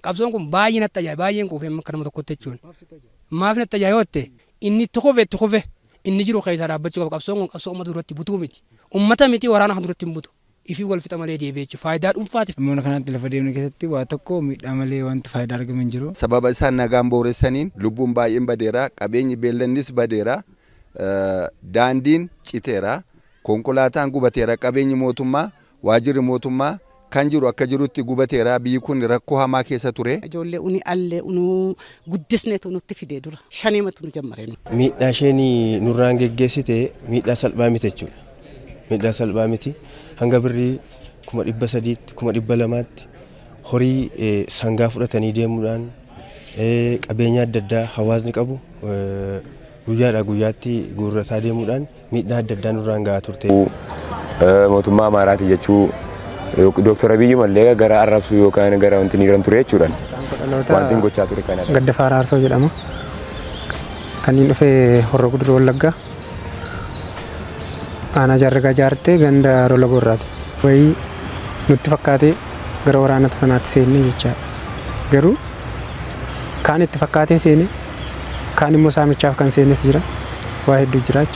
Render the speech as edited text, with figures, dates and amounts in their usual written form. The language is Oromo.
qabsoon kun baay'ee natti ajaa'iba baay'een quufee akka nama tokkotti jechuun maaf natti ajaa'iba inni itti kufe inni jiru keessa dhaabbachuu qaba qabsoon kun qabsoo uummata duratti butuu miti uummata miti waraana kan duratti hin butu ifii wal fixa malee deebi'ee jechuudha faayidaa dhuunfaatiif. Ammoo kanatti lafa deemne keessatti waa tokko miidhaa malee wanti faayidaa argamu hin jiru. Sababa isaan nagaan booressaniin lubbuun baay'een badeera qabeenyi beellannis badeera daandiin citeera konkolaataan gubateera qabeenyi mootummaa waajirri mootummaa kan jiru akka jirutti gubateera biyyi kun rakkoo hamaa keessa ture. Ijoollee uni allee unu guddisneetu nutti fidee dura shaneematu nu jammareen. Miidhaa isheen nurraan geggeessite miidhaa salphaa miti jechuudha. Miidhaa salphaa miti hanga birrii 300,000 200,000 horii sangaa fudhatanii deemuudhaan qabeenya adda addaa hawaasni qabu guyyaadhaa guyyaatti guurrataa deemuudhaan miidhaa adda addaa nurraan gahaa turte. Mootummaa Amaaraati jechuu Dr. Abiyyi mallee gara arrabsuu yookaan gara wanti niiran ture jechuudhaan wanti gochaa ture kanadha. Gaddafaar Aarsoo jedhama. Kan inni dhufee Horroo Guduruu Wallaggaa aanaa Jaarragaa jaartee ganda Rola Gorraati. Wayii nutti fakkaatee gara waraana sanaatti seennee jechaadha. Garuu kaan itti fakkaatee seene kaan immoo saamichaaf kan seenes jira waa hedduu jira jechaadha.